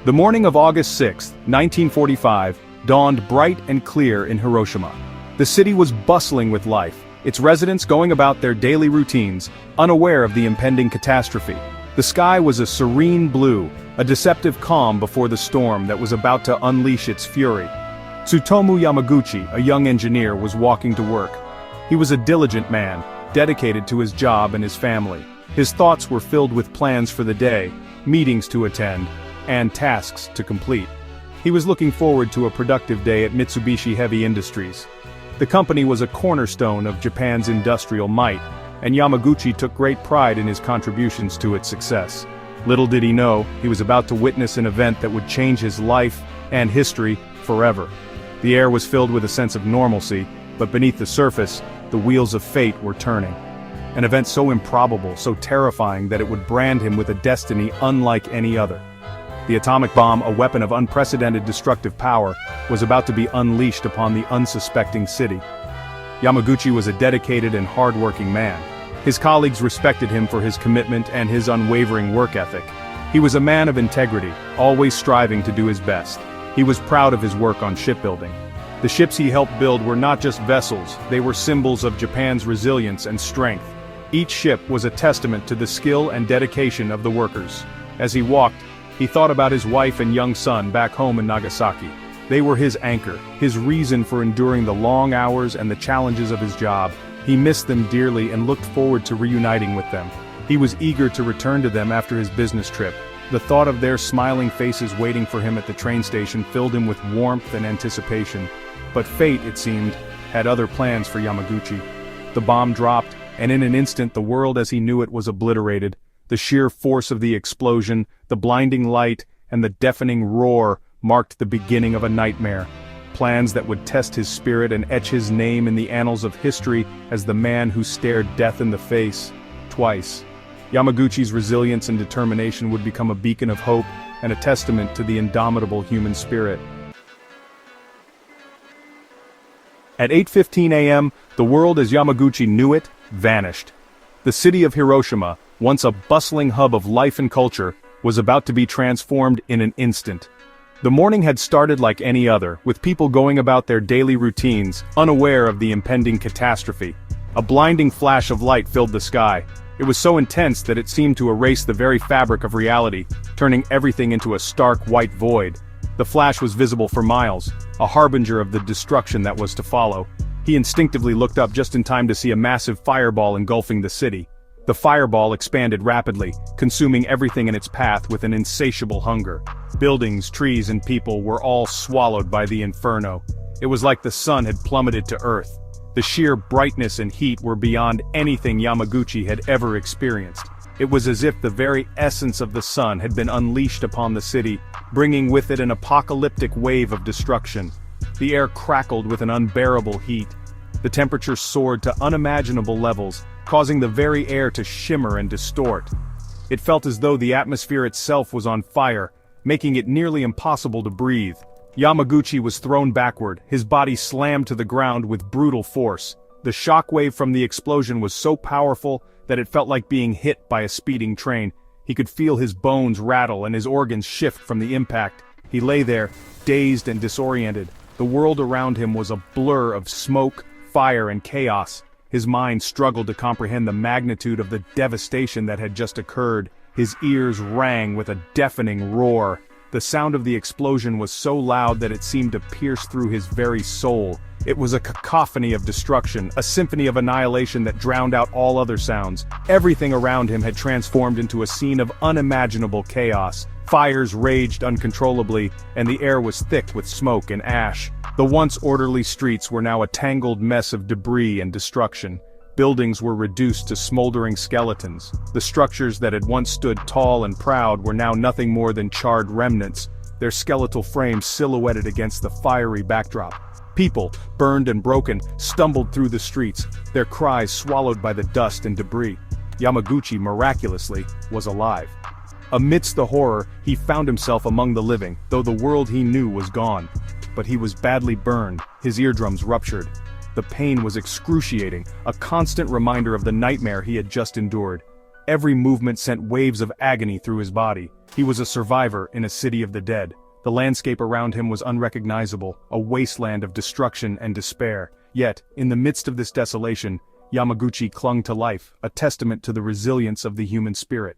The morning of August 6, 1945, dawned bright and clear in Hiroshima. The city was bustling with life, its residents going about their daily routines, unaware of the impending catastrophe. The sky was a serene blue, a deceptive calm before the storm that was about to unleash its fury. Tsutomu Yamaguchi, a young engineer, was walking to work. He was a diligent man, dedicated to his job and his family. His thoughts were filled with plans for the day, meetings to attend, and tasks to complete. He was looking forward to a productive day at Mitsubishi Heavy Industries. The company was a cornerstone of Japan's industrial might, and Yamaguchi took great pride in his contributions to its success. Little did he know, he was about to witness an event that would change his life and history forever. The air was filled with a sense of normalcy, but beneath the surface, the wheels of fate were turning. An event so improbable, so terrifying that it would brand him with a destiny unlike any other. The atomic bomb, a weapon of unprecedented destructive power, was about to be unleashed upon the unsuspecting city. Yamaguchi was a dedicated and hard-working man. His colleagues respected him for his commitment and his unwavering work ethic. He was a man of integrity, always striving to do his best. He was proud of his work on shipbuilding. The ships he helped build were not just vessels, they were symbols of Japan's resilience and strength. Each ship was a testament to the skill and dedication of the workers. As he walked, he thought about his wife and young son back home in Nagasaki. They were his anchor, his reason for enduring the long hours and the challenges of his job. He missed them dearly and looked forward to reuniting with them. He was eager to return to them after his business trip. The thought of their smiling faces waiting for him at the train station filled him with warmth and anticipation. But fate, it seemed, had other plans for Yamaguchi. The bomb dropped, and in an instant the world as he knew it was obliterated. The sheer force of the explosion, the blinding light, and the deafening roar marked the beginning of a nightmare. Plans that would test his spirit and etch his name in the annals of history as the man who stared death in the face, twice. Yamaguchi's resilience and determination would become a beacon of hope and a testament to the indomitable human spirit. At 8:15 a.m., the world as Yamaguchi knew it vanished. The city of Hiroshima, once a bustling hub of life and culture, was about to be transformed in an instant. The morning had started like any other, with people going about their daily routines, unaware of the impending catastrophe. A blinding flash of light filled the sky. It was so intense that it seemed to erase the very fabric of reality, turning everything into a stark white void. The flash was visible for miles, a harbinger of the destruction that was to follow. He instinctively looked up just in time to see a massive fireball engulfing the city. The fireball expanded rapidly, consuming everything in its path with an insatiable hunger. Buildings, trees, and people were all swallowed by the inferno. It was like the sun had plummeted to earth. The sheer brightness and heat were beyond anything Yamaguchi had ever experienced. It was as if the very essence of the sun had been unleashed upon the city, bringing with it an apocalyptic wave of destruction. The air crackled with an unbearable heat. The temperature soared to unimaginable levels, causing the very air to shimmer and distort. It felt as though the atmosphere itself was on fire, making it nearly impossible to breathe. Yamaguchi was thrown backward, his body slammed to the ground with brutal force. The shockwave from the explosion was so powerful that it felt like being hit by a speeding train. He could feel his bones rattle and his organs shift from the impact. He lay there, dazed and disoriented. The world around him was a blur of smoke, fire, and chaos. His mind struggled to comprehend the magnitude of the devastation that had just occurred. His ears rang with a deafening roar. The sound of the explosion was so loud that it seemed to pierce through his very soul. It was a cacophony of destruction, a symphony of annihilation that drowned out all other sounds. Everything around him had transformed into a scene of unimaginable chaos. Fires raged uncontrollably, and the air was thick with smoke and ash. The once orderly streets were now a tangled mess of debris and destruction. Buildings were reduced to smoldering skeletons. The structures that had once stood tall and proud were now nothing more than charred remnants, their skeletal frames silhouetted against the fiery backdrop. People, burned and broken, stumbled through the streets, their cries swallowed by the dust and debris. Yamaguchi, miraculously, was alive. Amidst the horror, he found himself among the living, though the world he knew was gone. But he was badly burned, his eardrums ruptured. The pain was excruciating, a constant reminder of the nightmare he had just endured. Every movement sent waves of agony through his body. He was a survivor in a city of the dead. The landscape around him was unrecognizable, a wasteland of destruction and despair. Yet, in the midst of this desolation, Yamaguchi clung to life, a testament to the resilience of the human spirit.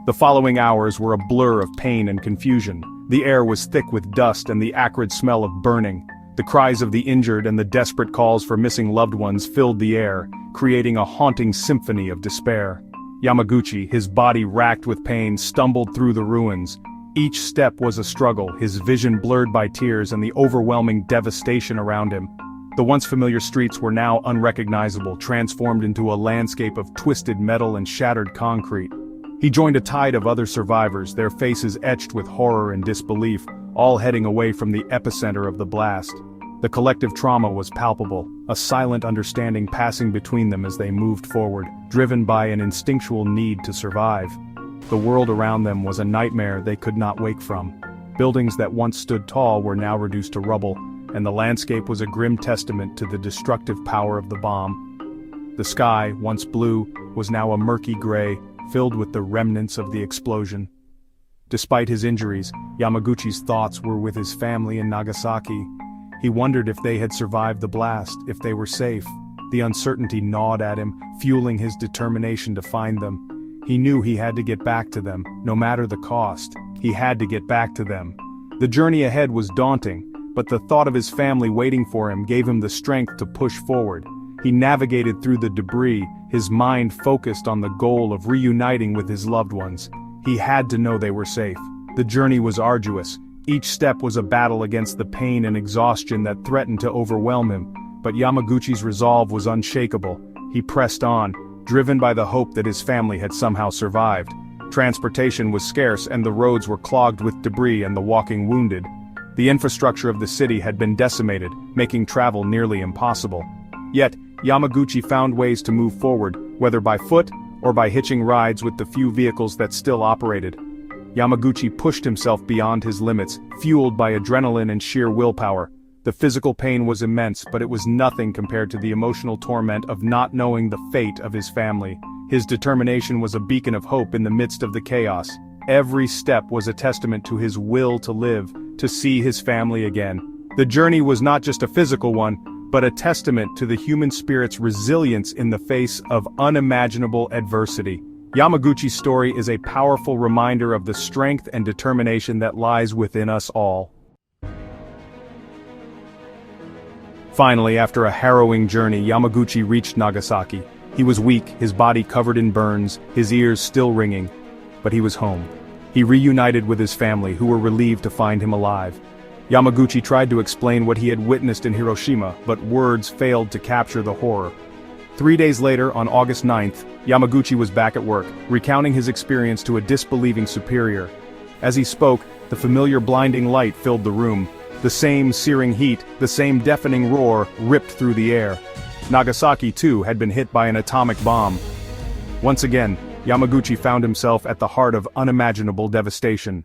The following hours were a blur of pain and confusion. The air was thick with dust and the acrid smell of burning. The cries of the injured and the desperate calls for missing loved ones filled the air, creating a haunting symphony of despair. Yamaguchi, his body racked with pain, stumbled through the ruins. Each step was a struggle, his vision blurred by tears and the overwhelming devastation around him. The once familiar streets were now unrecognizable, transformed into a landscape of twisted metal and shattered concrete. He joined a tide of other survivors, their faces etched with horror and disbelief, all heading away from the epicenter of the blast. The collective trauma was palpable, a silent understanding passing between them as they moved forward, driven by an instinctual need to survive. The world around them was a nightmare they could not wake from. Buildings that once stood tall were now reduced to rubble, and the landscape was a grim testament to the destructive power of the bomb. The sky, once blue, was now a murky gray, filled with the remnants of the explosion. Despite his injuries, Yamaguchi's thoughts were with his family in Nagasaki. He wondered if they had survived the blast, if they were safe. The uncertainty gnawed at him, fueling his determination to find them. He knew he had to get back to them, no matter the cost. He had to get back to them. The journey ahead was daunting, but the thought of his family waiting for him gave him the strength to push forward. He navigated through the debris, his mind focused on the goal of reuniting with his loved ones. He had to know they were safe. The journey was arduous. Each step was a battle against the pain and exhaustion that threatened to overwhelm him, but Yamaguchi's resolve was unshakable. He pressed on, driven by the hope that his family had somehow survived. Transportation was scarce and the roads were clogged with debris and the walking wounded. The infrastructure of the city had been decimated, making travel nearly impossible. Yet, Yamaguchi found ways to move forward, whether by foot or by hitching rides with the few vehicles that still operated. Yamaguchi pushed himself beyond his limits, fueled by adrenaline and sheer willpower. The physical pain was immense, but it was nothing compared to the emotional torment of not knowing the fate of his family. His determination was a beacon of hope in the midst of the chaos. Every step was a testament to his will to live, to see his family again. The journey was not just a physical one, but a testament to the human spirit's resilience in the face of unimaginable adversity. Yamaguchi's story is a powerful reminder of the strength and determination that lies within us all. Finally, after a harrowing journey, Yamaguchi reached Nagasaki. He was weak, his body covered in burns, his ears still ringing. But he was home. He reunited with his family, who were relieved to find him alive. Yamaguchi tried to explain what he had witnessed in Hiroshima, but words failed to capture the horror. 3 days later, on August 9th, Yamaguchi was back at work, recounting his experience to a disbelieving superior. As he spoke, the familiar blinding light filled the room. The same searing heat, the same deafening roar, ripped through the air. Nagasaki, too, had been hit by an atomic bomb. Once again, Yamaguchi found himself at the heart of unimaginable devastation.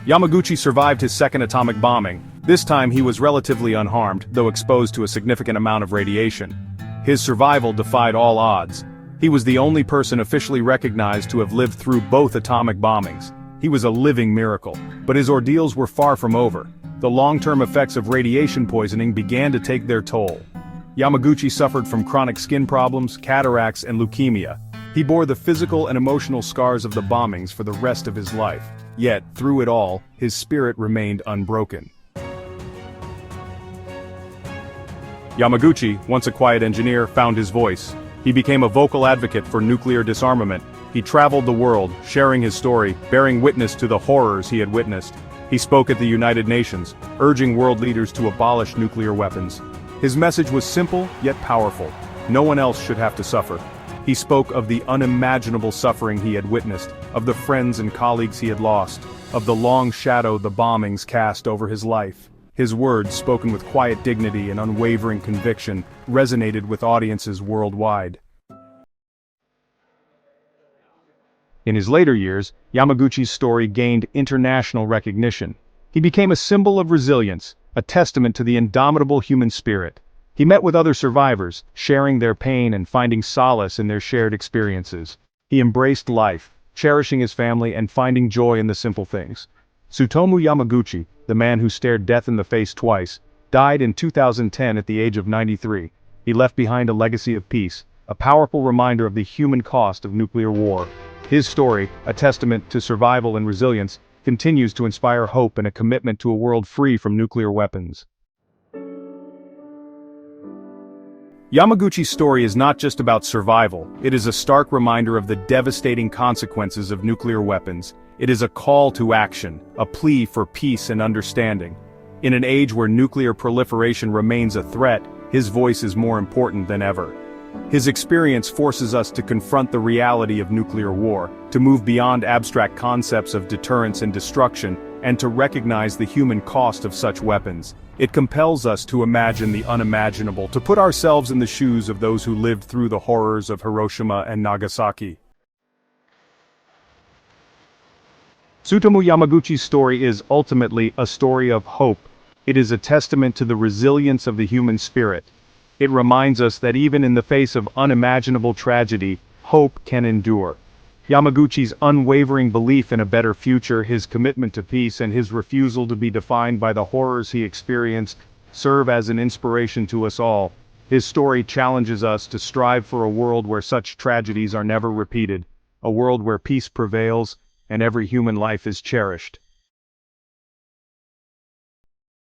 Yamaguchi survived his second atomic bombing. This time he was relatively unharmed, though exposed to a significant amount of radiation. His survival defied all odds. He was the only person officially recognized to have lived through both atomic bombings. He was a living miracle. But his ordeals were far from over. The long-term effects of radiation poisoning began to take their toll. Yamaguchi suffered from chronic skin problems, cataracts, and leukemia. He bore the physical and emotional scars of the bombings for the rest of his life. Yet, through it all, his spirit remained unbroken. Yamaguchi, once a quiet engineer, found his voice. He became a vocal advocate for nuclear disarmament. He traveled the world, sharing his story, bearing witness to the horrors he had witnessed. He spoke at the United Nations, urging world leaders to abolish nuclear weapons. His message was simple, yet powerful. No one else should have to suffer. He spoke of the unimaginable suffering he had witnessed, of the friends and colleagues he had lost, of the long shadow the bombings cast over his life. His words, spoken with quiet dignity and unwavering conviction, resonated with audiences worldwide. In his later years, Yamaguchi's story gained international recognition. He became a symbol of resilience, a testament to the indomitable human spirit. He met with other survivors, sharing their pain and finding solace in their shared experiences. He embraced life, cherishing his family and finding joy in the simple things. Tsutomu Yamaguchi, the man who stared death in the face twice, died in 2010 at the age of 93. He left behind a legacy of peace, a powerful reminder of the human cost of nuclear war. His story, a testament to survival and resilience, continues to inspire hope and a commitment to a world free from nuclear weapons. Yamaguchi's story is not just about survival, it is a stark reminder of the devastating consequences of nuclear weapons. It is a call to action, a plea for peace and understanding. In an age where nuclear proliferation remains a threat, his voice is more important than ever. His experience forces us to confront the reality of nuclear war, to move beyond abstract concepts of deterrence and destruction, and to recognize the human cost of such weapons. It compels us to imagine the unimaginable, to put ourselves in the shoes of those who lived through the horrors of Hiroshima and Nagasaki. Tsutomu Yamaguchi's story is ultimately a story of hope. It is a testament to the resilience of the human spirit. It reminds us that even in the face of unimaginable tragedy, hope can endure. Yamaguchi's unwavering belief in a better future, his commitment to peace, and his refusal to be defined by the horrors he experienced serve as an inspiration to us all. His story challenges us to strive for a world where such tragedies are never repeated, a world where peace prevails and every human life is cherished.